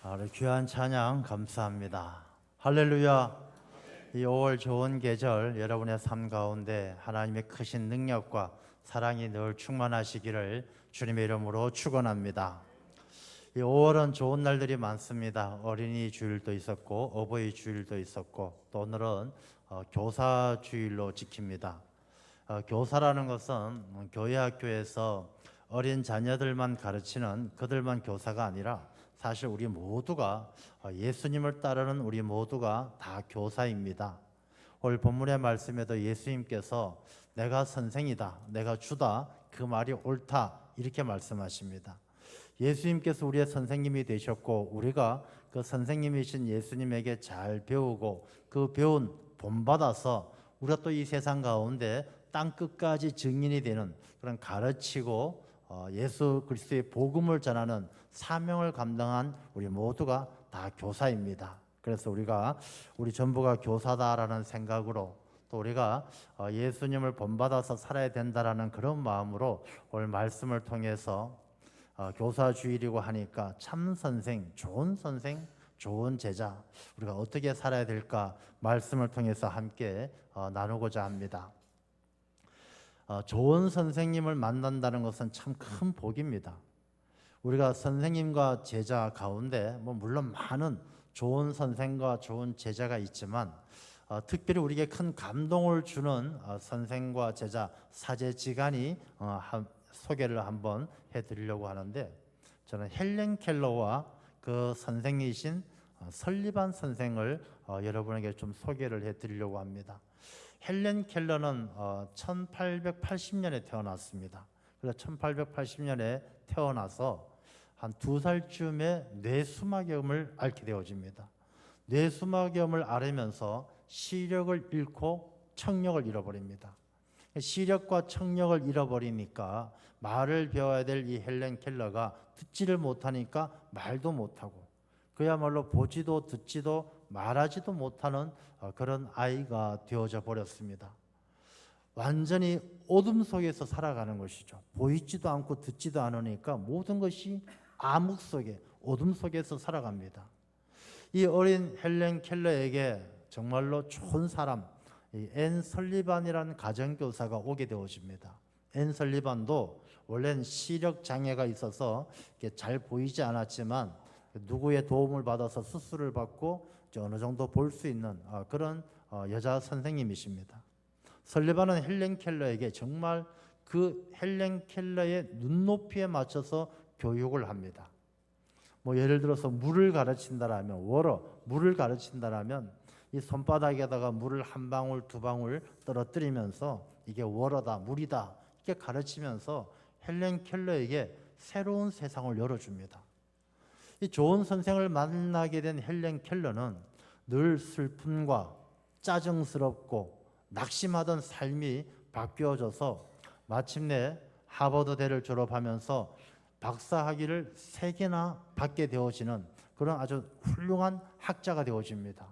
우리 귀한 찬양 감사합니다. 할렐루야. 이 5월 좋은 계절 여러분의 삶 가운데 하나님의 크신 능력과 사랑이 늘 충만하시기를 주님의 이름으로 축원합니다. 이 5월은 좋은 날들이 많습니다. 어린이 주일도 있었고 어버이 주일도 있었고 또 오늘은 교사 주일로 지킵니다. 교사라는 것은 교회 학교에서 어린 자녀들만 가르치는 그들만 교사가 아니라 사실 우리 모두가 예수님을 따르는 우리 모두가 다 교사입니다. 오늘 본문의 말씀에도 예수님께서 내가 선생이다, 내가 주다, 그 말이 옳다 이렇게 말씀하십니다. 예수님께서 우리의 선생님이 되셨고 우리가 그 선생님이신 예수님에게 잘 배우고 그 배운 본받아서 우리가 또 이 세상 가운데 땅 끝까지 증인이 되는 그런 가르치고 예수 그리스도의 복음을 전하는 사명을 감당한 우리 모두가 다 교사입니다. 그래서 우리 전부가 교사다라는 생각으로 또 우리가 예수님을 본받아서 살아야 된다라는 그런 마음으로 오늘 말씀을 통해서 교사 주일이고 하니까 참 선생, 좋은 제자 우리가 어떻게 살아야 될까 말씀을 통해서 함께 나누고자 합니다. 좋은 선생님을 만난다는 것은 참 큰 복입니다. 우리가 선생님과 제자 가운데 물론 많은 좋은 선생과 좋은 제자가 있지만 특별히 우리에게 큰 감동을 주는 선생과 제자 사제지간이 소개를 한번 해드리려고 하는데 저는 헬렌 켈러와 그 선생이신 설리반 선생을 여러분에게 좀 소개를 해드리려고 합니다. 헬렌 켈러는 1880년에 태어났습니다. 그래서 1880년에 태어나서 한 2살쯤에 뇌수막염을 앓게 되어집니다. 뇌수막염을 앓으면서 시력을 잃고 청력을 잃어버립니다. 시력과 청력을 잃어버리니까 말을 배워야 될 이 헬렌 켈러가 듣지를 못하니까 말도 못하고 그야말로 보지도 듣지도 말하지도 못하는 그런 아이가 되어져 버렸습니다. 완전히 어둠 속에서 살아가는 것이죠. 보이지도 않고 듣지도 않으니까 모든 것이 암흑 속에 어둠 속에서 살아갑니다. 이 어린 헬렌 켈러에게 정말로 좋은 사람 앤 설리반이라는 가정교사가 오게 되어집니다. 앤 설리반도 원래는 시력 장애가 있어서 잘 보이지 않았지만 누구의 도움을 받아서 수술을 받고 어느 정도 볼 수 있는 그런 여자 선생님이십니다. 설리반은 헬렌 켈러에게 정말 그 헬렌 켈러의 눈높이에 맞춰서 교육을 합니다. 예를 들어서 물을 가르친다라면 물을 가르친다라면 이 손바닥에다가 물을 한 방울 두 방울 떨어뜨리면서 이게 워러다 물이다 이렇게 가르치면서 헬렌 켈러에게 새로운 세상을 열어줍니다. 이 좋은 선생을 만나게 된 헬렌 켈러는 늘 슬픔과 짜증스럽고 낙심하던 삶이 바뀌어져서 마침내 하버드대를 졸업하면서 박사학위를 3개나 받게 되어지는 그런 아주 훌륭한 학자가 되어집니다.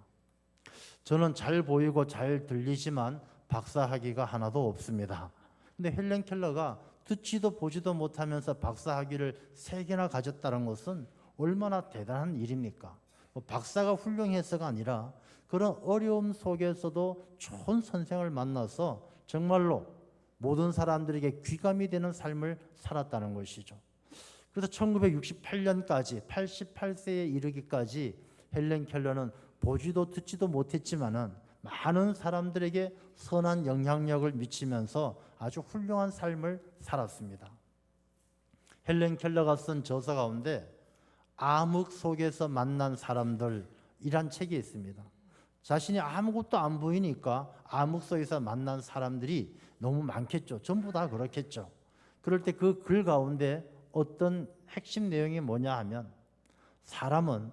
저는 잘 보이고 잘 들리지만 박사학위가 하나도 없습니다. 근데 헬렌 켈러가 듣지도 보지도 못하면서 박사학위를 3개나 가졌다는 것은 얼마나 대단한 일입니까? 박사가 훌륭해서가 아니라 그런 어려움 속에서도 좋은 선생을 만나서 정말로 모든 사람들에게 귀감이 되는 삶을 살았다는 것이죠. 그래서 1968년까지 88세에 이르기까지 헬렌 켈러는 보지도 듣지도 못했지만은 많은 사람들에게 선한 영향력을 미치면서 아주 훌륭한 삶을 살았습니다. 헬렌 켈러가 쓴 저서 가운데 암흑 속에서 만난 사람들이란 책이 있습니다. 자신이 아무것도 안 보이니까 암흑 속에서 만난 사람들이 너무 많겠죠. 전부 다 그렇겠죠. 그럴 때 그 글 가운데 어떤 핵심 내용이 뭐냐 하면 사람은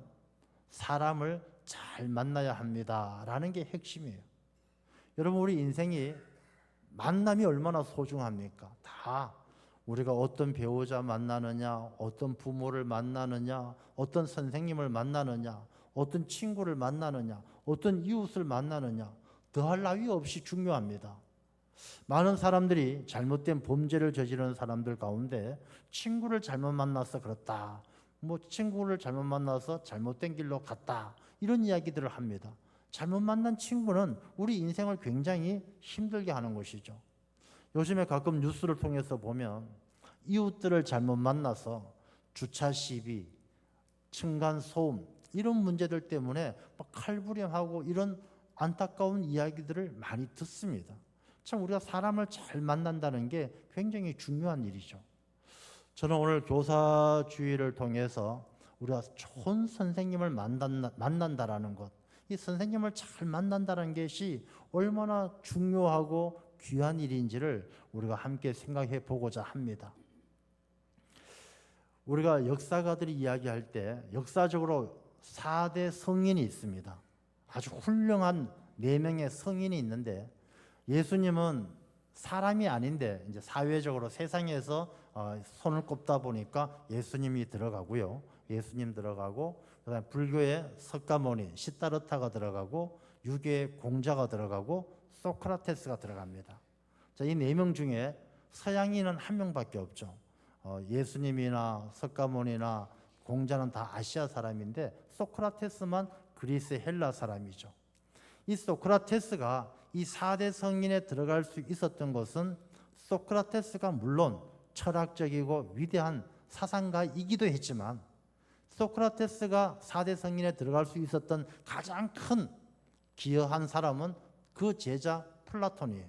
사람을 잘 만나야 합니다라는 게 핵심이에요. 여러분 우리 인생이 만남이 얼마나 소중합니까? 다 우리가 어떤 배우자 만나느냐, 어떤 부모를 만나느냐, 어떤 선생님을 만나느냐, 어떤 친구를 만나느냐, 어떤 이웃을 만나느냐 더할 나위 없이 중요합니다. 많은 사람들이 잘못된 범죄를 저지르는 사람들 가운데 친구를 잘못 만나서 그렇다, 뭐 친구를 잘못 만나서 잘못된 길로 갔다, 이런 이야기들을 합니다. 잘못 만난 친구는 우리 인생을 굉장히 힘들게 하는 것이죠. 요즘에 가끔 뉴스를 통해서 보면 이웃들을 잘못 만나서 주차 시비, 층간 소음, 이런 문제들 때문에 막 칼부림하고 이런 안타까운 이야기들을 많이 듣습니다. 참 우리가 사람을 잘 만난다는 게 굉장히 중요한 일이죠. 저는 오늘 교사주의를 통해서 우리가 좋은 선생님을 만난다라는 것, 이 선생님을 잘 만난다는 것이 얼마나 중요하고 귀한 일인지를 우리가 함께 생각해 보고자 합니다. 우리가 역사가들이 이야기할 때 역사적으로 4대 성인이 있습니다. 아주 훌륭한 4명의 성인이 있는데, 예수님은 사람이 아닌데 이제 사회적으로 세상에서 손을 꼽다 보니까 예수님이 들어가고요. 예수님 들어가고, 그다음에 불교의 석가모니, 시타르타가 들어가고, 유교의 공자가 들어가고, 소크라테스가 들어갑니다. 자, 이 4명 중에 서양인은 1명밖에 없죠. 예수님이나 석가모니나 공자는 다 아시아 사람인데 소크라테스만 그리스 헬라 사람이죠. 이 소크라테스가 이 4대 성인에 들어갈 수 있었던 것은 소크라테스가 물론 철학적이고 위대한 사상가이기도 했지만, 소크라테스가 4대 성인에 들어갈 수 있었던 가장 큰 기여한 사람은 그 제자 플라톤이에요.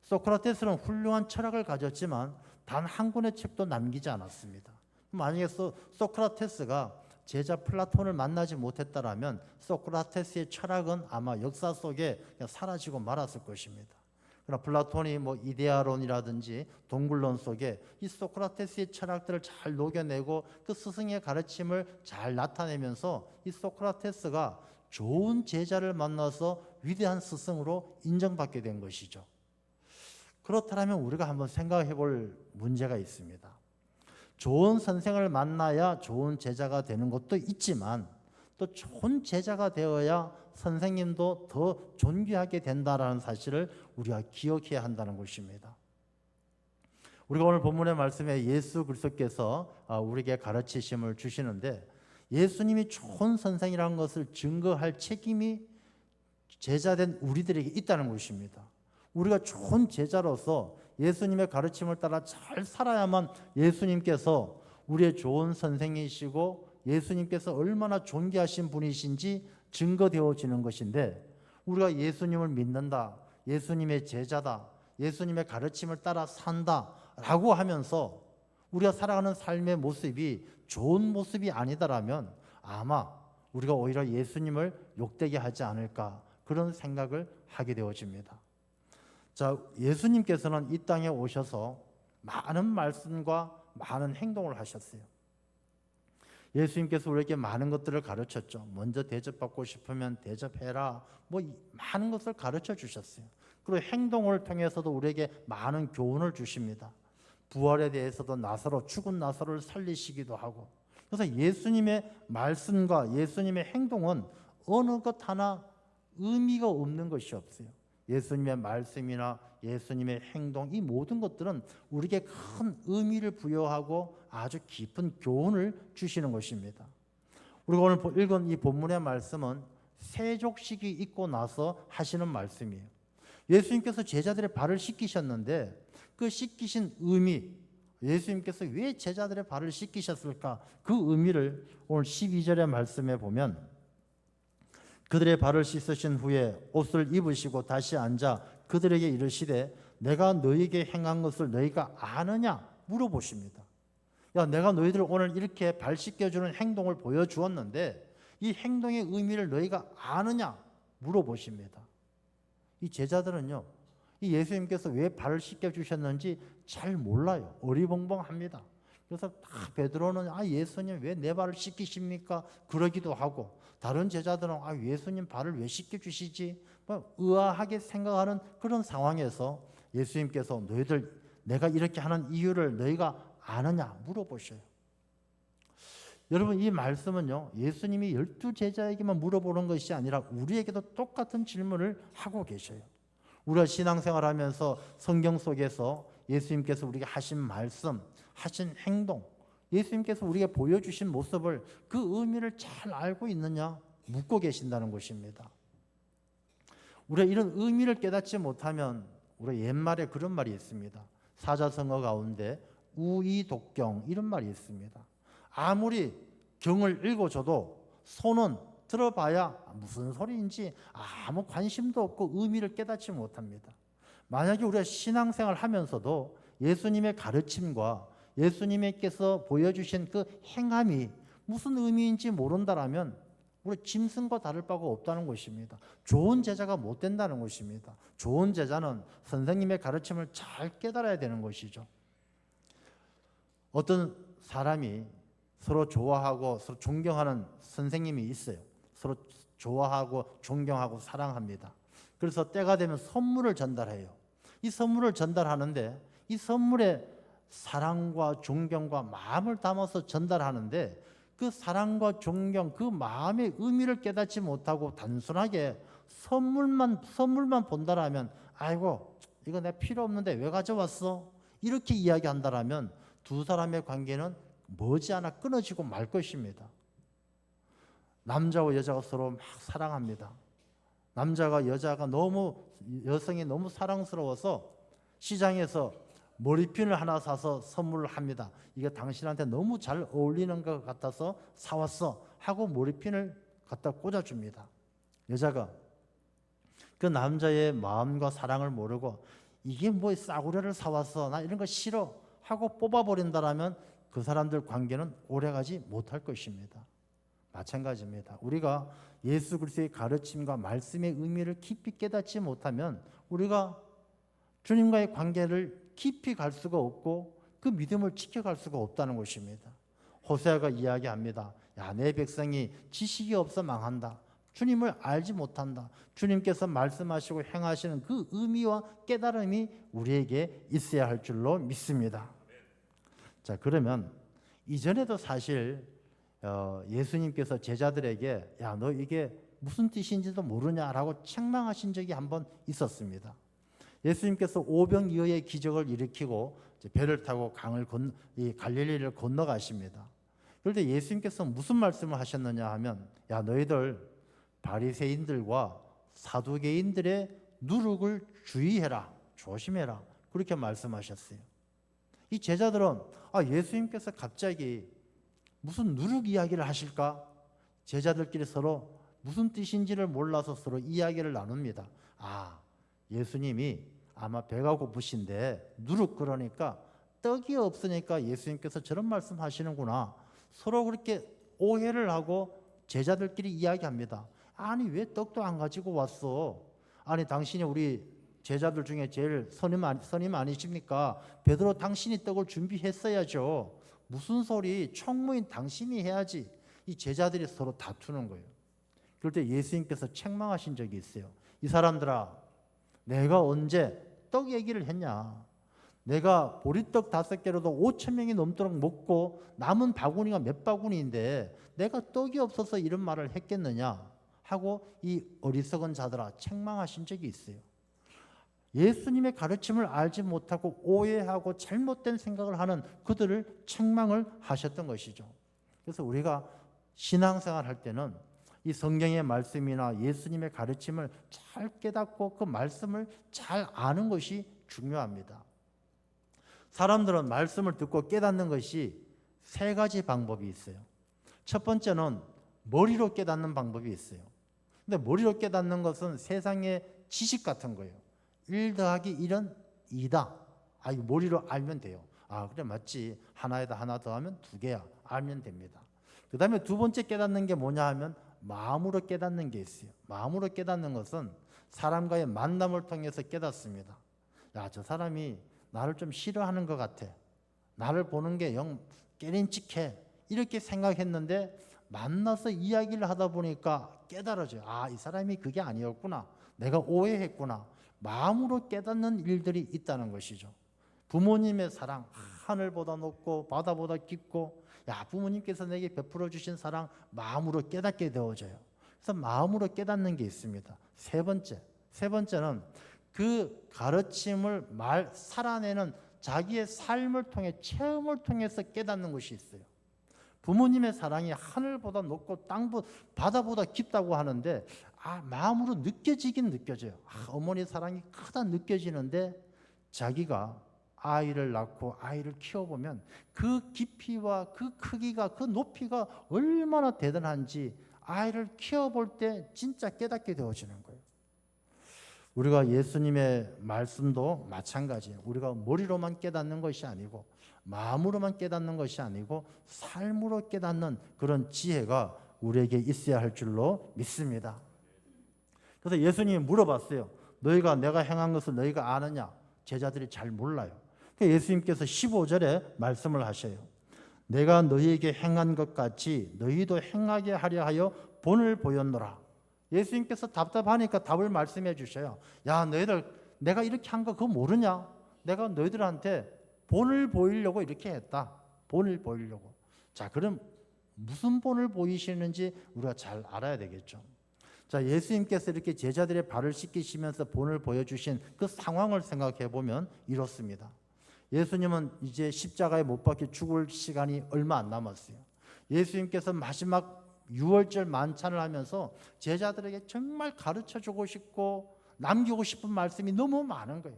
소크라테스는 훌륭한 철학을 가졌지만 단 한 권의 책도 남기지 않았습니다. 만약에 소크라테스가 제자 플라톤을 만나지 못했다라면 소크라테스의 철학은 아마 역사 속에 그냥 사라지고 말았을 것입니다. 그러나 플라톤이 뭐 이데아론이라든지 동굴론 속에 이 소크라테스의 철학들을 잘 녹여내고 그 스승의 가르침을 잘 나타내면서 이 소크라테스가 좋은 제자를 만나서 위대한 스승으로 인정받게 된 것이죠. 그렇다면 우리가 한번 생각해 볼 문제가 있습니다. 좋은 선생을 만나야 좋은 제자가 되는 것도 있지만, 또 좋은 제자가 되어야 선생님도 더 존귀하게 된다는 사실을 우리가 기억해야 한다는 것입니다. 우리가 오늘 본문의 말씀에 예수 그리스도께서 우리에게 가르치심을 주시는데, 예수님이 좋은 선생이라는 것을 증거할 책임이 제자된 우리들에게 있다는 것입니다. 우리가 좋은 제자로서 예수님의 가르침을 따라 잘 살아야만 예수님께서 우리의 좋은 선생이시고 예수님께서 얼마나 존귀하신 분이신지 증거되어지는 것인데, 우리가 예수님을 믿는다, 예수님의 제자다, 예수님의 가르침을 따라 산다라고 하면서 우리가 살아가는 삶의 모습이 좋은 모습이 아니다라면 아마 우리가 오히려 예수님을 욕되게 하지 않을까, 그런 생각을 하게 되어집니다. 자, 예수님께서는 이 땅에 오셔서 많은 말씀과 많은 행동을 하셨어요. 예수님께서 우리에게 많은 것들을 가르쳤죠. 먼저 대접받고 싶으면 대접해라, 뭐 많은 것을 가르쳐 주셨어요. 그리고 행동을 통해서도 우리에게 많은 교훈을 주십니다. 부활에 대해서도 죽은 나사로를 살리시기도 하고. 그래서 예수님의 말씀과 예수님의 행동은 어느 것 하나 의미가 없는 것이 없어요. 예수님의 말씀이나 예수님의 행동, 이 모든 것들은 우리에게 큰 의미를 부여하고 아주 깊은 교훈을 주시는 것입니다. 우리가 오늘 읽은 이 본문의 말씀은 세족식이 있고 나서 하시는 말씀이에요. 예수님께서 제자들의 발을 씻기셨는데 그 씻기신 의미, 예수님께서 왜 제자들의 발을 씻기셨을까, 그 의미를 오늘 12절의 말씀에 보면, 그들의 발을 씻으신 후에 옷을 입으시고 다시 앉아 그들에게 이르시되 내가 너희에게 행한 것을 너희가 아느냐 물어보십니다. 야, 내가 너희들 오늘 이렇게 발 씻겨주는 행동을 보여주었는데 이 행동의 의미를 너희가 아느냐 물어보십니다. 이 제자들은요, 이 예수님께서 왜 발을 씻겨주셨는지 잘 몰라요. 어리벙벙합니다. 그래서 베드로는 예수님 왜 내 발을 씻기십니까? 그러기도 하고, 다른 제자들은 예수님 발을 왜 씻겨주시지? 의아하게 생각하는 그런 상황에서 예수님께서 너희들 내가 이렇게 하는 이유를 너희가 아느냐 물어보셔요. 여러분, 이 말씀은요, 예수님이 12제자에게만 물어보는 것이 아니라 우리에게도 똑같은 질문을 하고 계셔요. 우리가 신앙생활하면서 성경 속에서 예수님께서 우리에게 하신 말씀, 하신 행동, 예수님께서 우리에게 보여주신 모습을 그 의미를 잘 알고 있느냐 묻고 계신다는 것입니다. 우리가 이런 의미를 깨닫지 못하면 우리 옛말에 그런 말이 있습니다. 사자성어 가운데 우이독경 이런 말이 있습니다. 아무리 경을 읽어줘도 손은 들어봐야 무슨 소리인지 아무 관심도 없고 의미를 깨닫지 못합니다. 만약에 우리가 신앙생활 하면서도 예수님의 가르침과 예수님께서 보여주신 그 행함이 무슨 의미인지 모른다라면 우리 짐승과 다를 바가 없다는 것입니다. 좋은 제자가 못 된다는 것입니다. 좋은 제자는 선생님의 가르침을 잘 깨달아야 되는 것이죠. 어떤 사람이 서로 좋아하고 서로 존경하는 선생님이 있어요. 서로 좋아하고 존경하고 사랑합니다. 그래서 때가 되면 선물을 전달해요. 이 선물을 전달하는데 이 선물에 사랑과 존경과 마음을 담아서 전달하는데 그 사랑과 존경, 그 마음의 의미를 깨닫지 못하고 단순하게 선물만 본다라면 아이고 이거 내가 필요 없는데 왜 가져왔어? 이렇게 이야기한다라면 두 사람의 관계는 머지않아 끊어지고 말 것입니다. 남자와 여자가 서로 막 사랑합니다. 남자가 여성이 너무 사랑스러워서 시장에서 머리핀을 하나 사서 선물을 합니다. 이게 당신한테 너무 잘 어울리는 것 같아서 사왔어 하고 머리핀을 갖다 꽂아줍니다. 여자가 그 남자의 마음과 사랑을 모르고 이게 뭐 싸구려를 사왔어 나 이런 거 싫어 하고 뽑아버린다라면 그 사람들 관계는 오래가지 못할 것입니다. 마찬가지입니다. 우리가 예수 그리스도의 가르침과 말씀의 의미를 깊이 깨닫지 못하면 우리가 주님과의 관계를 깊이 갈 수가 없고 그 믿음을 지켜갈 수가 없다는 것입니다. 호세아가 이야기합니다. 야, 내 백성이 지식이 없어 망한다. 주님을 알지 못한다. 주님께서 말씀하시고 행하시는 그 의미와 깨달음이 우리에게 있어야 할 줄로 믿습니다. 자, 그러면 이전에도 사실 예수님께서 제자들에게 야, 너 이게 무슨 뜻인지도 모르냐라고 책망하신 적이 한번 있었습니다. 예수님께서 오병이어의 기적을 일으키고 배를 타고 이 갈릴리를 건너가십니다. 그런데 예수님께서 무슨 말씀을 하셨느냐 하면 야, 너희들 바리새인들과 사두개인들의 누룩을 주의해라, 조심해라 그렇게 말씀하셨어요. 이 제자들은 예수님께서 갑자기 무슨 누룩 이야기를 하실까? 제자들끼리 서로 무슨 뜻인지를 몰라서 서로 이야기를 나눕니다. 예수님이 아마 배가 고프신데 누룩 그러니까 떡이 없으니까 예수님께서 저런 말씀하시는구나. 서로 그렇게 오해를 하고 제자들끼리 이야기합니다. 아니 왜 떡도 안 가지고 왔어? 아니 당신이 우리 제자들 중에 제일 선임 아니십니까? 베드로 당신이 떡을 준비했어야죠. 무슨 소리? 총무인 당신이 해야지. 이 제자들이 서로 다투는 거예요. 그럴 때 예수님께서 책망하신 적이 있어요. 이 사람들아, 내가 언제 떡 얘기를 했냐? 내가 보리떡 5개로도 5,000명이 넘도록 먹고 남은 바구니가 몇 바구니인데 내가 떡이 없어서 이런 말을 했겠느냐? 하고 이 어리석은 자들아 책망하신 적이 있어요. 예수님의 가르침을 알지 못하고 오해하고 잘못된 생각을 하는 그들을 책망을 하셨던 것이죠. 그래서 우리가 신앙생활 할 때는 이 성경의 말씀이나 예수님의 가르침을 잘 깨닫고 그 말씀을 잘 아는 것이 중요합니다. 사람들은 말씀을 듣고 깨닫는 것이 3가지 방법이 있어요. 첫 번째는 머리로 깨닫는 방법이 있어요. 근데 머리로 깨닫는 것은 세상의 지식 같은 거예요. 1 더하기 1은 2다. 이거 머리로 알면 돼요. 그래 맞지. 하나에다 하나 더하면 2개야. 알면 됩니다. 그 다음에 두 번째 깨닫는 게 뭐냐 하면 마음으로 깨닫는 게 있어요. 마음으로 깨닫는 것은 사람과의 만남을 통해서 깨닫습니다. 야, 저 사람이 나를 좀 싫어하는 것 같아. 나를 보는 게 영 깨림칙해. 이렇게 생각했는데 만나서 이야기를 하다 보니까 깨달아져요. 이 사람이 그게 아니었구나. 내가 오해했구나. 마음으로 깨닫는 일들이 있다는 것이죠. 부모님의 사랑, 하늘보다 높고 바다보다 깊고 부모님께서 내게 베풀어 주신 사랑 마음으로 깨닫게 되어져요. 그래서 마음으로 깨닫는 게 있습니다. 세 번째는 그 가르침을 살아내는 자기의 삶을 통해 체험을 통해서 깨닫는 것이 있어요. 부모님의 사랑이 하늘보다 높고 바다보다 깊다고 하는데 마음으로 느껴지긴 느껴져요. 어머니 사랑이 크다 느껴지는데 자기가 아이를 낳고 아이를 키워보면 그 깊이와 그 크기가 그 높이가 얼마나 대단한지 아이를 키워볼 때 진짜 깨닫게 되어지는 거예요. 우리가 예수님의 말씀도 마찬가지예요. 우리가 머리로만 깨닫는 것이 아니고 마음으로만 깨닫는 것이 아니고 삶으로 깨닫는 그런 지혜가 우리에게 있어야 할 줄로 믿습니다. 그래서 예수님이 물어봤어요. 너희가 내가 행한 것을 너희가 아느냐? 제자들이 잘 몰라요. 예수님께서 15절에 말씀을 하셔요. 내가 너희에게 행한 것 같이 너희도 행하게 하려 하여 본을 보였노라. 예수님께서 답답하니까 답을 말씀해 주셔요. 야, 너희들 내가 이렇게 한 거 그거 모르냐? 내가 너희들한테 본을 보이려고 이렇게 했다. 본을 보이려고. 자, 그럼 무슨 본을 보이시는지 우리가 잘 알아야 되겠죠. 자, 예수님께서 이렇게 제자들의 발을 씻기시면서 본을 보여주신 그 상황을 생각해 보면 이렇습니다. 예수님은 이제 십자가에 못 박혀 죽을 시간이 얼마 안 남았어요. 예수님께서 마지막 유월절 만찬을 하면서 제자들에게 정말 가르쳐주고 싶고 남기고 싶은 말씀이 너무 많은 거예요.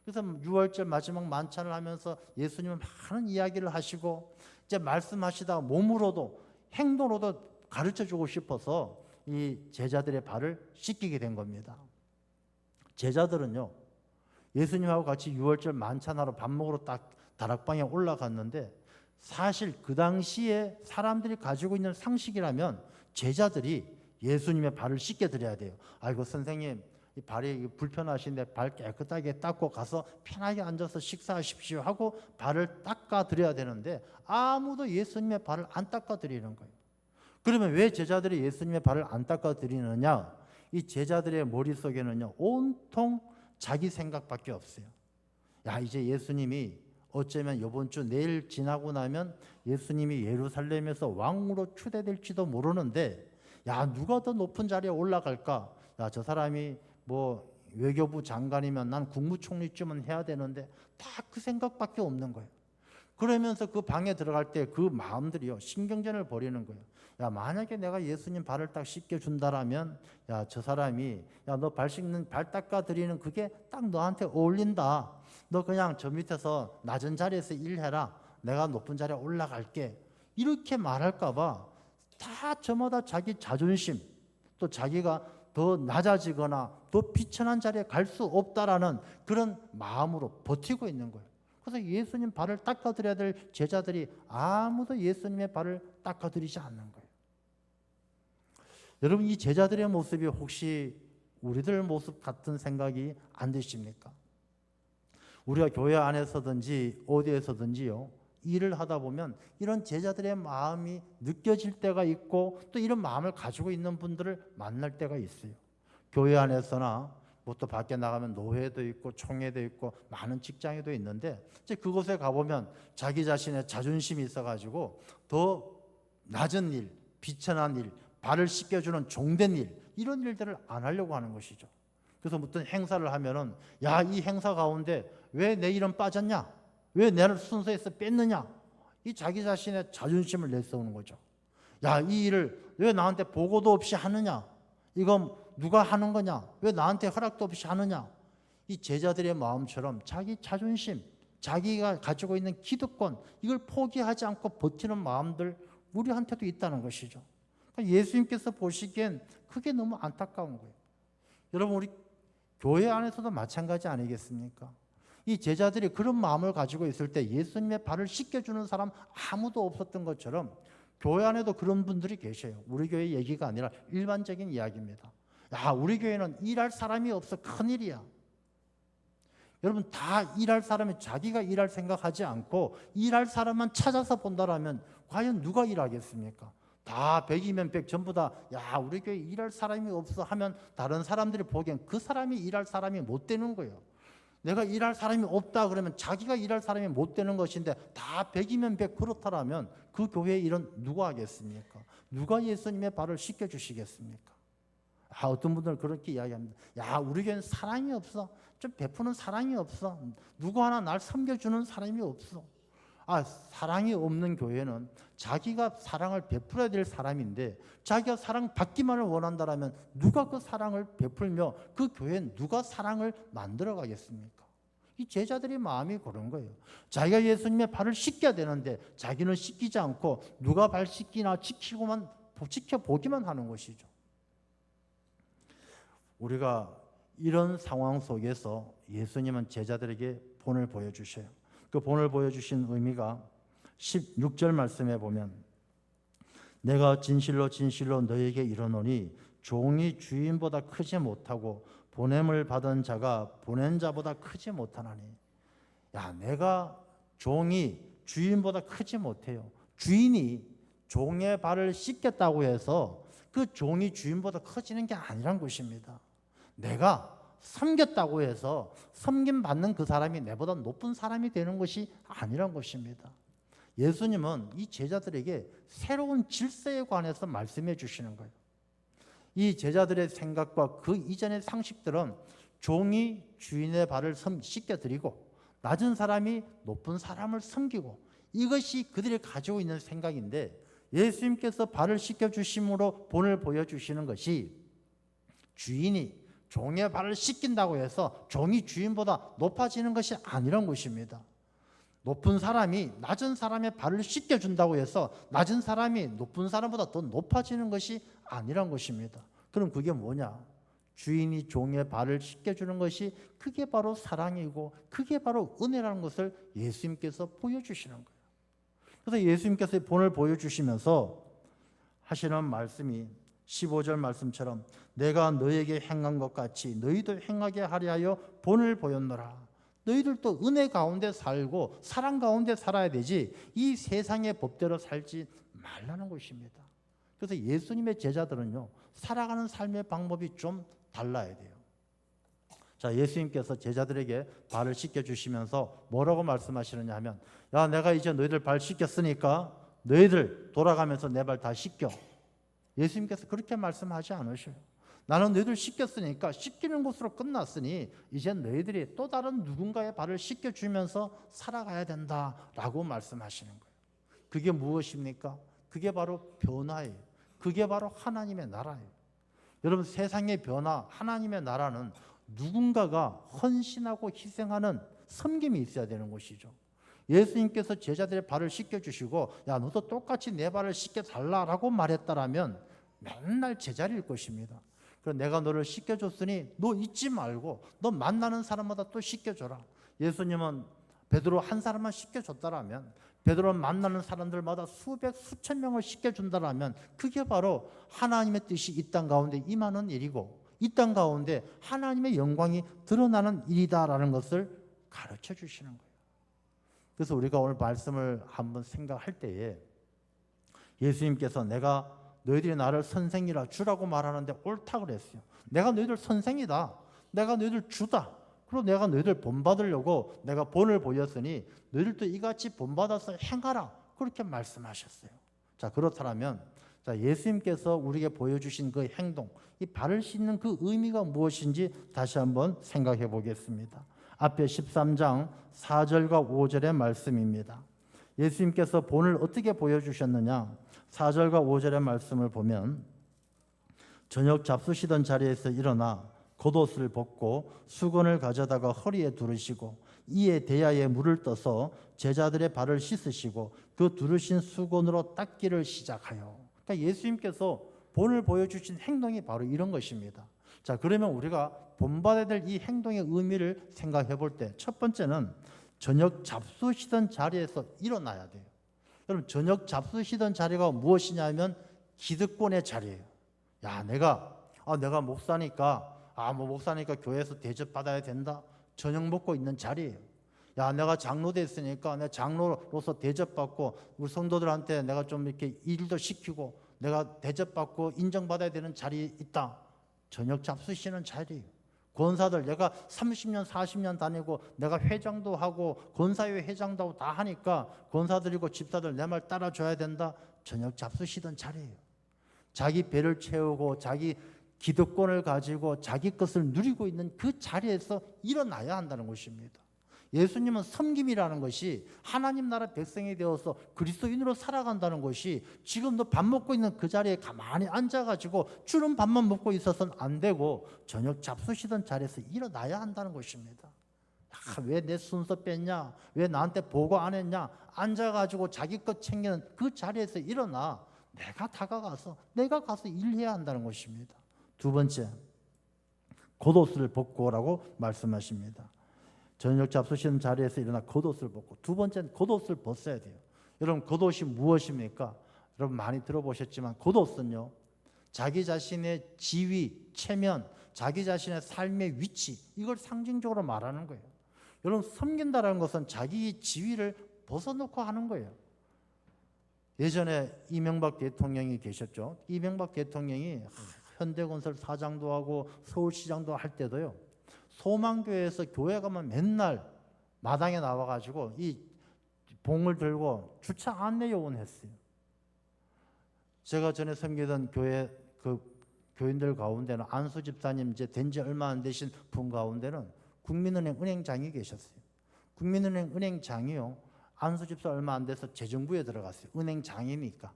그래서 유월절 마지막 만찬을 하면서 예수님은 많은 이야기를 하시고 이제 말씀하시다가 몸으로도 행동으로도 가르쳐주고 싶어서 이 제자들의 발을 씻기게 된 겁니다. 제자들은요, 예수님하고 같이 유월절 만찬하러 밥 먹으러 딱 다락방에 올라갔는데 사실 그 당시에 사람들이 가지고 있는 상식이라면 제자들이 예수님의 발을 씻겨 드려야 돼요. 아이고 선생님, 이 발이 불편하신데 발 깨끗하게 닦고 가서 편하게 앉아서 식사하십시오 하고 발을 닦아 드려야 되는데 아무도 예수님의 발을 안 닦아 드리는 거예요. 그러면 왜 제자들이 예수님의 발을 안 닦아 드리느냐? 이 제자들의 머릿속에는요, 온통 자기 생각밖에 없어요. 야, 이제 예수님이 어쩌면 이번 주 내일 지나고 나면 예수님이 예루살렘에서 왕으로 추대될지도 모르는데 야, 누가 더 높은 자리에 올라갈까? 야, 저 사람이 뭐 외교부 장관이면 난 국무총리쯤은 해야 되는데 다 그 생각밖에 없는 거예요. 그러면서 그 방에 들어갈 때 그 마음들이요, 신경전을 벌이는 거예요. 야, 만약에 내가 예수님 발을 딱 씻겨준다라면 야, 저 사람이 야, 너 발 씻는 발 닦아드리는 그게 딱 너한테 어울린다. 너 그냥 저 밑에서 낮은 자리에서 일해라. 내가 높은 자리에 올라갈게. 이렇게 말할까 봐 다 저마다 자기 자존심 또 자기가 더 낮아지거나 더 비천한 자리에 갈 수 없다라는 그런 마음으로 버티고 있는 거예요. 그래서 예수님 발을 닦아드려야 될 제자들이 아무도 예수님의 발을 닦아드리지 않는 거예요. 여러분, 이 제자들의 모습이 혹시 우리들 모습 같은 생각이 안 드십니까? 우리가 교회 안에서든지 어디에서든지요, 일을 하다 보면 이런 제자들의 마음이 느껴질 때가 있고 또 이런 마음을 가지고 있는 분들을 만날 때가 있어요. 교회 안에서나 뭐 또 밖에 나가면 노회도 있고 총회도 있고 많은 직장에도 있는데 이제 그곳에 가보면 자기 자신의 자존심이 있어가지고 더 낮은 일, 비천한 일, 발을 씻겨주는 종된 일, 이런 일들을 안 하려고 하는 것이죠. 그래서 어떤 행사를 하면은 야, 이 행사 가운데 왜 내 이름 빠졌냐? 왜 나를 순서에서 뺐느냐? 이 자기 자신의 자존심을 내세우는 거죠. 야, 이 일을 왜 나한테 보고도 없이 하느냐? 이건 누가 하는 거냐? 왜 나한테 허락도 없이 하느냐? 이 제자들의 마음처럼 자기 자존심, 자기가 가지고 있는 기득권, 이걸 포기하지 않고 버티는 마음들 우리한테도 있다는 것이죠. 그러니까 예수님께서 보시기엔 그게 너무 안타까운 거예요. 여러분, 우리 교회 안에서도 마찬가지 아니겠습니까? 이 제자들이 그런 마음을 가지고 있을 때 예수님의 발을 씻겨주는 사람 아무도 없었던 것처럼 교회 안에도 그런 분들이 계셔요. 우리 교회 얘기가 아니라 일반적인 이야기입니다. 야, 우리 교회는 일할 사람이 없어. 큰일이야. 여러분, 다 일할 사람이 자기가 일할 생각하지 않고 일할 사람만 찾아서 본다라면 과연 누가 일하겠습니까? 다 100이면 100 전부 다 야, 우리 교회 일할 사람이 없어 하면 다른 사람들이 보기엔 그 사람이 일할 사람이 못 되는 거예요. 내가 일할 사람이 없다 그러면 자기가 일할 사람이 못 되는 것인데 다 100이면 100 그렇다라면 그 교회의 일은 누가 하겠습니까? 누가 예수님의 발을 씻겨주시겠습니까? 어떤 분들은 그렇게 이야기합니다. 야, 우리 교회는 사랑이 없어. 좀 베푸는 사랑이 없어. 누구 하나 날 섬겨주는 사람이 없어. 사랑이 없는 교회는 자기가 사랑을 베풀어야 될 사람인데 자기가 사랑 받기만을 원한다면 누가 그 사랑을 베풀며 그 교회에 누가 사랑을 만들어 가겠습니까? 이 제자들의 마음이 그런 거예요. 자기가 예수님의 발을 씻겨야 되는데 자기는 씻기지 않고 누가 발 씻기나 지켜보기만 하는 것이죠. 우리가 이런 상황 속에서 예수님은 제자들에게 본을 보여주셔요. 그 본을 보여주신 의미가 16절 말씀에 보면 내가 진실로 진실로 너에게 이르노니 종이 주인보다 크지 못하고 보냄을 받은 자가 보낸 자보다 크지 못하나니. 내가 종이 주인보다 크지 못해요. 주인이 종의 발을 씻겠다고 해서 그 종이 주인보다 커지는 게 아니란 것입니다. 내가 섬겼다고 해서 섬김받는 그 사람이 내보다 높은 사람이 되는 것이 아니란 것입니다. 예수님은 이 제자들에게 새로운 질서에 관해서 말씀해 주시는 거예요. 이 제자들의 생각과 그 이전의 상식들은 종이 주인의 발을 씻겨드리고 낮은 사람이 높은 사람을 섬기고 이것이 그들이 가지고 있는 생각인데 예수님께서 발을 씻겨주심으로 본을 보여주시는 것이 주인이 종의 발을 씻긴다고 해서 종이 주인보다 높아지는 것이 아니란 것입니다. 높은 사람이 낮은 사람의 발을 씻겨준다고 해서 낮은 사람이 높은 사람보다 더 높아지는 것이 아니란 것입니다. 그럼 그게 뭐냐? 주인이 종의 발을 씻겨주는 것이 그게 바로 사랑이고 그게 바로 은혜라는 것을 예수님께서 보여주시는 거예요. 그래서 예수님께서 본을 보여주시면서 하시는 말씀이 15절 말씀처럼 내가 너에게 행한 것 같이 너희도 행하게 하려 하여 본을 보였노라. 너희들도 은혜 가운데 살고 사랑 가운데 살아야 되지 이 세상의 법대로 살지 말라는 것입니다. 그래서 예수님의 제자들은요 살아가는 삶의 방법이 좀 달라야 돼요. 자, 예수님께서 제자들에게 발을 씻겨주시면서 뭐라고 말씀하시느냐 하면 내가 이제 너희들 발 씻겼으니까 너희들 돌아가면서 내 발 다 씻겨. 예수님께서 그렇게 말씀하지 않으셔요. 나는 너희들 씻겼으니까 씻기는 것으로 끝났으니 이제 너희들이 또 다른 누군가의 발을 씻겨주면서 살아가야 된다라고 말씀하시는 거예요. 그게 무엇입니까? 그게 바로 변화예요. 그게 바로 하나님의 나라예요. 여러분 세상의 변화, 하나님의 나라는 누군가가 헌신하고 희생하는 섬김이 있어야 되는 것이죠. 예수님께서 제자들의 발을 씻겨주시고 너도 똑같이 내 발을 씻겨달라고 말했다라면 맨날 제자리일 것입니다. 그래서 내가 너를 씻겨줬으니 너 잊지 말고 너 만나는 사람마다 또 씻겨줘라. 예수님은 베드로 한 사람만 씻겨줬다라면 베드로 만나는 사람들마다 수백 수천 명을 씻겨준다라면 그게 바로 하나님의 뜻이 이 땅 가운데 임하는 일이고 이 땅 가운데 하나님의 영광이 드러나는 일이다라는 것을 가르쳐 주시는 거예요. 그래서 우리가 오늘 말씀을 한번 생각할 때에 예수님께서 내가 너희들이 나를 선생이라 주라고 말하는데 옳다 그랬어요. 내가 너희들 선생이다. 내가 너희들 주다. 그리고 내가 너희들 본받으려고 내가 본을 보였으니 너희들도 이같이 본받아서 행하라. 그렇게 말씀하셨어요. 자, 그렇다면 예수님께서 우리에게 보여주신 그 행동, 이 발을 씻는 그 의미가 무엇인지 다시 한번 생각해 보겠습니다. 앞에 13장 4절과 5절의 말씀입니다. 예수님께서 본을 어떻게 보여주셨느냐? 4절과 5절의 말씀을 보면 저녁 잡수시던 자리에서 일어나 겉옷을 벗고 수건을 가져다가 허리에 두르시고 이에 대야에 물을 떠서 제자들의 발을 씻으시고 그 두르신 수건으로 닦기를 시작하여. 그러니까 예수님께서 본을 보여주신 행동이 바로 이런 것입니다. 자, 그러면 우리가 본받아야 될 이 행동의 의미를 생각해 볼 때 첫 번째는 저녁 잡수시던 자리에서 일어나야 돼요. 여러분 저녁 잡수시던 자리가 무엇이냐면 기득권의 자리예요. 내가 목사니까 목사니까 교회에서 대접받아야 된다. 저녁 먹고 있는 자리예요. 내가 장로 됐으니까 내 장로로서 대접받고 우리 성도들한테 내가 좀 이렇게 일도 시키고 내가 대접받고 인정받아야 되는 자리에 있다. 저녁 잡수시는 자리예요. 권사들 내가 30년 40년 다니고 내가 회장도 하고 권사회 회장도 하고 다 하니까 권사들이고 집사들 내 말 따라줘야 된다. 저녁 잡수시던 자리예요. 자기 배를 채우고 자기 기득권을 가지고 자기 것을 누리고 있는 그 자리에서 일어나야 한다는 것입니다. 예수님은 섬김이라는 것이 하나님 나라 백성이 되어서 그리스도인으로 살아간다는 것이 지금도 밥 먹고 있는 그 자리에 가만히 앉아가지고 주는 밥만 먹고 있어서는 안 되고 저녁 잡수시던 자리에서 일어나야 한다는 것입니다. 왜 내 순서 뺐냐? 왜 나한테 보고 안 했냐? 앉아가지고 자기 것 챙기는 그 자리에서 일어나 내가 다가가서 내가 가서 일해야 한다는 것입니다. 두 번째, 겉옷을 벗고 오라고 말씀하십니다. 저녁 잡수시는 자리에서 일어나 겉옷을 벗고, 두 번째는 겉옷을 벗어야 돼요. 여러분, 겉옷이 무엇입니까? 여러분 많이 들어보셨지만 겉옷은요, 자기 자신의 지위, 체면, 자기 자신의 삶의 위치, 이걸 상징적으로 말하는 거예요. 여러분, 섬긴다는 것은 자기 지위를 벗어놓고 하는 거예요. 예전에 이명박 대통령이 계셨죠. 이명박 대통령이 현대건설 사장도 하고 서울시장도 할 때도요, 소망교회에서 교회 가면 맨날 마당에 나와가지고 이 봉을 들고 주차 안내 요원했어요. 제가 전에 섬기던 교회 그 교인들 가운데는 안수 집사님 이제 된 지 얼마 안 되신 분 가운데는 국민은행 은행장이 계셨어요. 국민은행 은행장이요, 안수 집사 얼마 안 돼서 재정부에 들어갔어요. 은행장이니까.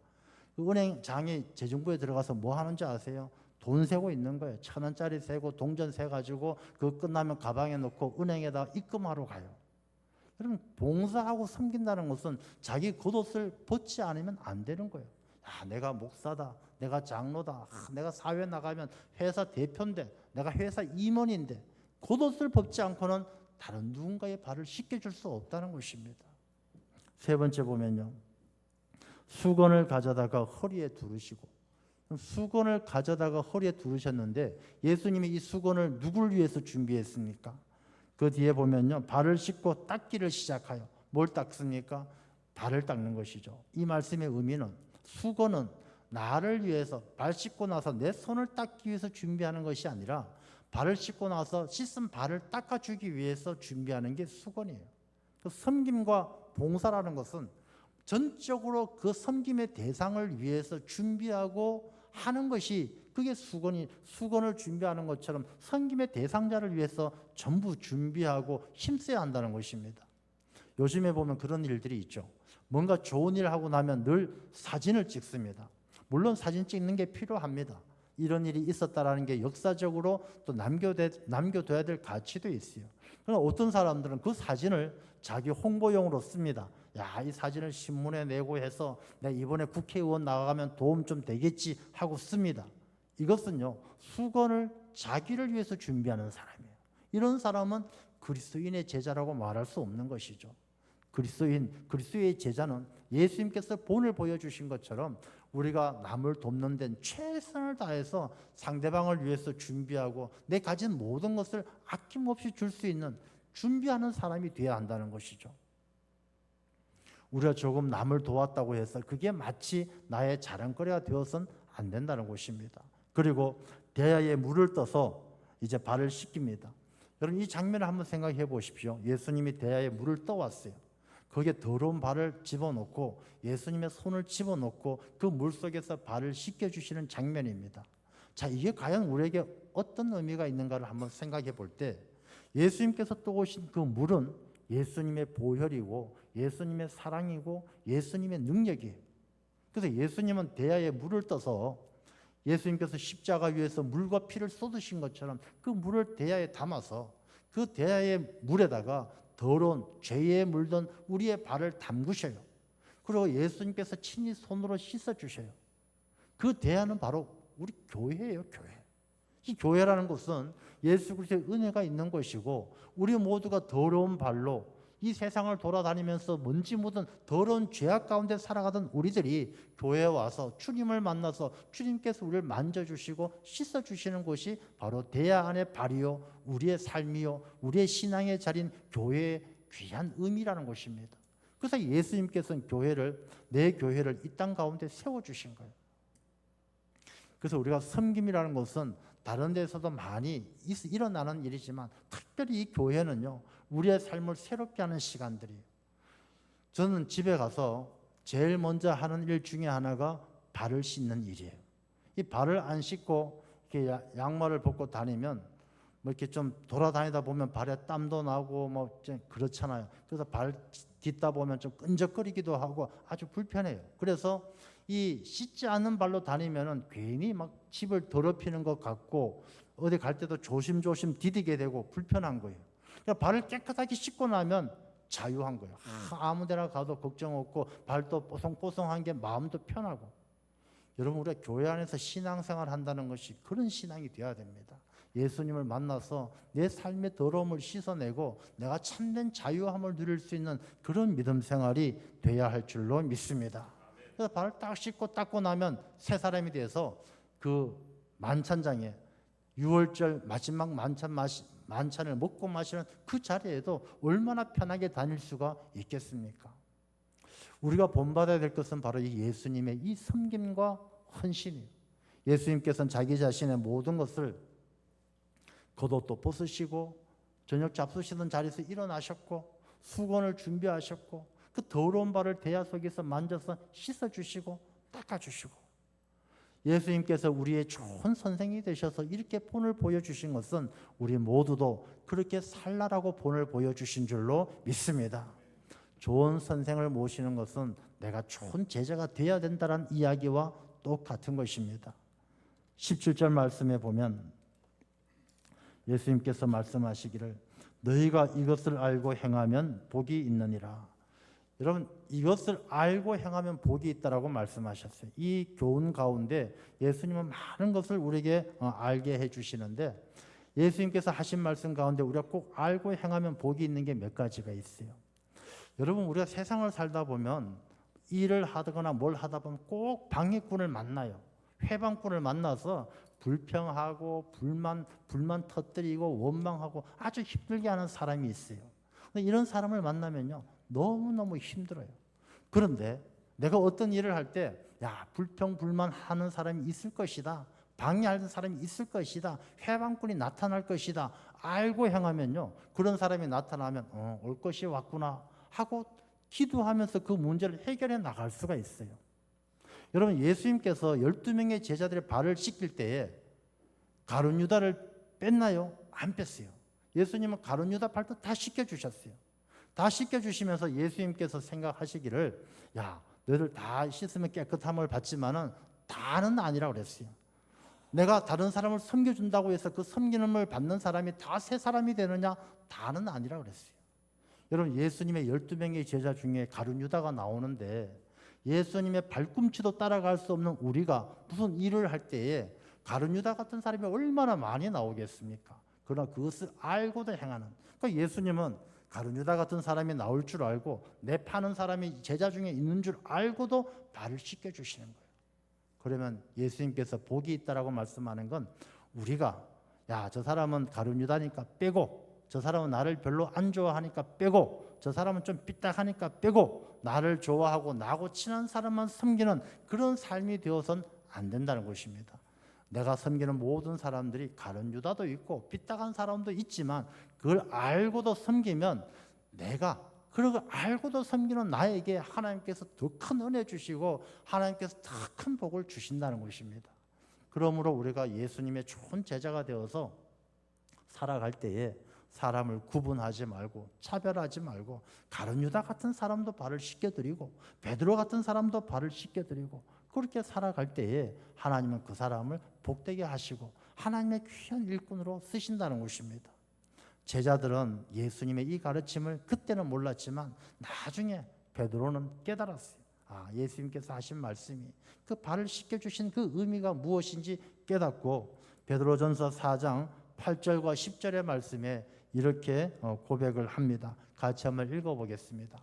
그 은행장이 재정부에 들어가서 뭐 하는지 아세요? 돈 세고 있는 거예요. 1,000원짜리 세고 동전 세가지고 그거 끝나면 가방에 넣고 은행에다 입금하러 가요. 여러분, 봉사하고 섬긴다는 것은 자기 겉옷을 벗지 않으면 안 되는 거예요. 야, 내가 목사다, 내가 장로다, 내가 사회 나가면 회사 대표인데, 내가 회사 임원인데 겉옷을 벗지 않고는 다른 누군가의 발을 씻겨줄 수 없다는 것입니다. 세 번째 보면요, 수건을 가져다가 허리에 두르시고, 수건을 가져다가 허리에 두르셨는데 예수님이 이 수건을 누굴 위해서 준비했습니까? 그 뒤에 보면요, 발을 씻고 닦기를 시작하여. 뭘 닦습니까? 발을 닦는 것이죠. 이 말씀의 의미는 수건은 나를 위해서 발 씻고 나서 내 손을 닦기 위해서 준비하는 것이 아니라 발을 씻고 나서 씻은 발을 닦아주기 위해서 준비하는 게 수건이에요. 그 섬김과 봉사라는 것은 전적으로 그 섬김의 대상을 위해서 준비하고 하는 것이, 그게 수건을 준비하는 것처럼 섬김의 대상자를 위해서 전부 준비하고 힘써야 한다는 것입니다. 요즘에 보면 그런 일들이 있죠. 뭔가 좋은 일 하고 나면 늘 사진을 찍습니다. 물론 사진 찍는 게 필요합니다. 이런 일이 있었다라는 게 역사적으로 또 남겨둬야 될 가치도 있어요. 그러나 어떤 사람들은 그 사진을 자기 홍보용으로 씁니다. 야, 이 사진을 신문에 내고 해서 내가 이번에 국회의원 나가면 도움 좀 되겠지 하고 씁니다. 이것은요, 수건을 자기를 위해서 준비하는 사람이에요. 이런 사람은 그리스도인의 제자라고 말할 수 없는 것이죠. 그리스도의 제자는 예수님께서 본을 보여주신 것처럼 우리가 남을 돕는 데는 최선을 다해서 상대방을 위해서 준비하고 내 가진 모든 것을 아낌없이 줄 수 있는 준비하는 사람이 되어야 한다는 것이죠. 우리가 조금 남을 도왔다고 해서 그게 마치 나의 자랑거리가 되어서는 안 된다는 것입니다. 그리고 대야에 물을 떠서 이제 발을 씻깁니다. 여러분, 이 장면을 한번 생각해 보십시오. 예수님이 대야에 물을 떠왔어요. 거기에 더러운 발을 집어넣고 예수님의 손을 집어넣고 그 물 속에서 발을 씻겨주시는 장면입니다. 자, 이게 과연 우리에게 어떤 의미가 있는가를 한번 생각해 볼 때, 예수님께서 떠오신 그 물은 예수님의 보혈이고 예수님의 사랑이고 예수님의 능력이에요. 그래서 예수님은 대야에 물을 떠서 예수님께서 십자가 위에서 물과 피를 쏟으신 것처럼 그 물을 대야에 담아서 그 대야의 물에다가 더러운 죄에 물든 우리의 발을 담그셔요. 그리고 예수님께서 친히 손으로 씻어주셔요. 그 대야는 바로 우리 교회예요, 교회. 이 교회라는 것은 예수 그리스도의 은혜가 있는 것이고, 우리 모두가 더러운 발로 이 세상을 돌아다니면서 먼지 묻은 더러운 죄악 가운데 살아가던 우리들이 교회에 와서 주님을 만나서 주님께서 우리를 만져주시고 씻어주시는 것이 바로 대야 안의 발이요, 우리의 삶이요, 우리의 신앙의 자리인 교회의 귀한 의미라는 것입니다. 그래서 예수님께서는 내 교회를 이 땅 가운데 세워주신 거예요. 그래서 우리가 섬김이라는 것은 다른 데서도 많이 일어나는 일이지만 특별히 이 교회는요, 우리의 삶을 새롭게 하는 시간들이에요. 저는 집에 가서 제일 먼저 하는 일 중에 하나가 발을 씻는 일이에요. 이 발을 안 씻고 이렇게 양말을 벗고 다니면 뭐 이렇게 좀 돌아다니다 보면 발에 땀도 나고 뭐 그렇잖아요. 그래서 발 딛다 보면 좀 끈적거리기도 하고 아주 불편해요. 그래서 이 씻지 않는 발로 다니면은 괜히 막 집을 더럽히는 것 같고 어디 갈 때도 조심조심 디디게 되고 불편한 거예요. 그러니까 발을 깨끗하게 씻고 나면 자유한 거예요. 아무 데나 가도 걱정 없고 발도 뽀송뽀송한 게 마음도 편하고. 여러분, 우리가 교회 안에서 신앙생활 한다는 것이 그런 신앙이 되어야 됩니다. 예수님을 만나서 내 삶의 더러움을 씻어내고 내가 참된 자유함을 누릴 수 있는 그런 믿음 생활이 돼야 할 줄로 믿습니다. 그래서 발을 딱 씻고 닦고 나면 새 사람이 돼서 그 만찬장에 6월절 마지막 만찬을 먹고 마시는 그 자리에도 얼마나 편하게 다닐 수가 있겠습니까? 우리가 본받아야 될 것은 바로 이 예수님의 이 섬김과 헌신이에요. 예수님께서는 자기 자신의 모든 것을 겉옷도 벗으시고 저녁 잡수시던 자리에서 일어나셨고 수건을 준비하셨고 그 더러운 발을 대야 속에서 만져서 씻어주시고 닦아주시고, 예수님께서 우리의 좋은 선생이 되셔서 이렇게 본을 보여주신 것은 우리 모두도 그렇게 살라라고 본을 보여주신 줄로 믿습니다. 좋은 선생을 모시는 것은 내가 좋은 제자가 되어야 된다는 이야기와 똑같은 것입니다. 17절 말씀에 보면 예수님께서 말씀하시기를 너희가 이것을 알고 행하면 복이 있느니라. 여러분, 이것을 알고 행하면 복이 있다라고 말씀하셨어요. 이 교훈 가운데 예수님은 많은 것을 우리에게 알게 해주시는데 예수님께서 하신 말씀 가운데 우리가 꼭 알고 행하면 복이 있는 게 몇 가지가 있어요. 여러분, 우리가 세상을 살다 보면 일을 하거나 뭘 하다 보면 꼭 방해꾼을 만나요. 회방꾼을 만나서 불평하고 불만 터뜨리고 원망하고 아주 힘들게 하는 사람이 있어요. 근데 이런 사람을 만나면요 너무너무 힘들어요. 그런데 내가 어떤 일을 할 때 불평 불만하는 사람이 있을 것이다, 방해하는 사람이 있을 것이다, 회방꾼이 나타날 것이다 알고 행하면요 그런 사람이 나타나면 올 것이 왔구나 하고 기도하면서 그 문제를 해결해 나갈 수가 있어요. 여러분, 예수님께서 12명의 제자들의 발을 씻길 때에 가룟 유다를 뺐나요? 안 뺐어요. 예수님은 가룟 유다 발도 다 씻겨주셨어요. 다 씻겨주시면서 예수님께서 생각하시기를 너희들 다 씻으면 깨끗함을 받지만은 다는 아니라고 그랬어요. 내가 다른 사람을 섬겨준다고 해서 그 섬기는을 받는 사람이 다 새 사람이 되느냐? 다는 아니라고 그랬어요. 여러분, 예수님의 12명의 제자 중에 가룟 유다가 나오는데 예수님의 발꿈치도 따라갈 수 없는 우리가 무슨 일을 할 때에 가룟 유다 같은 사람이 얼마나 많이 나오겠습니까? 그러나 그것을 알고도 행하는, 그러니까 예수님은 가룟 유다 같은 사람이 나올 줄 알고 내 파는 사람이 제자 중에 있는 줄 알고도 발을 씻겨주시는 거예요. 그러면 예수님께서 복이 있다라고 말씀하는 건 우리가 저 사람은 가룟 유다니까 빼고, 저 사람은 나를 별로 안 좋아하니까 빼고, 저 사람은 좀 삐딱하니까 빼고, 나를 좋아하고 나하고 친한 사람만 섬기는 그런 삶이 되어서는 안 된다는 것입니다. 내가 섬기는 모든 사람들이 가룟 유다도 있고 삐딱한 사람도 있지만 그걸 알고도 섬기면 내가 그걸 알고도 섬기는 나에게 하나님께서 더 큰 은혜 주시고 하나님께서 더 큰 복을 주신다는 것입니다. 그러므로 우리가 예수님의 좋은 제자가 되어서 살아갈 때에 사람을 구분하지 말고 차별하지 말고 가룟 유다 같은 사람도 발을 씻겨드리고 베드로 같은 사람도 발을 씻겨드리고 그렇게 살아갈 때에 하나님은 그 사람을 복되게 하시고 하나님의 귀한 일꾼으로 쓰신다는 것입니다. 제자들은 예수님의 이 가르침을 그때는 몰랐지만 나중에 베드로는 깨달았어요. 예수님께서 하신 말씀이 그 발을 씻겨주신 그 의미가 무엇인지 깨닫고 베드로전서 4장 8절과 10절의 말씀에 이렇게 고백을 합니다. 같이 한번 읽어보겠습니다.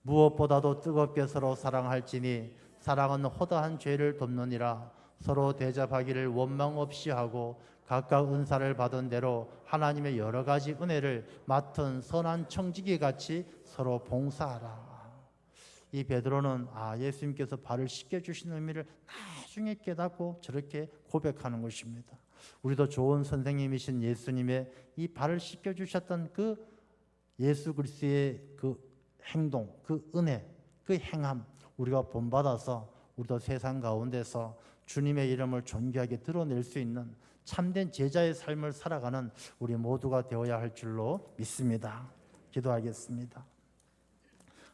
무엇보다도 뜨겁게 서로 사랑할지니 사랑은 허다한 죄를 덮느니라. 서로 대접하기를 원망 없이 하고 각각 은사를 받은 대로 하나님의 여러 가지 은혜를 맡은 선한 청지기 같이 서로 봉사하라. 이 베드로는 예수님께서 발을 씻겨주신 의미를 나중에 깨닫고 저렇게 고백하는 것입니다. 우리도 좋은 선생님이신 예수님의 이 발을 씻겨주셨던 그 예수 그리스도의 그 행동, 그 은혜, 그 행함 우리가 본받아서 우리도 세상 가운데서 주님의 이름을 존귀하게 드러낼 수 있는 참된 제자의 삶을 살아가는 우리 모두가 되어야 할 줄로 믿습니다. 기도하겠습니다.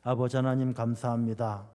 아버지 하나님 감사합니다.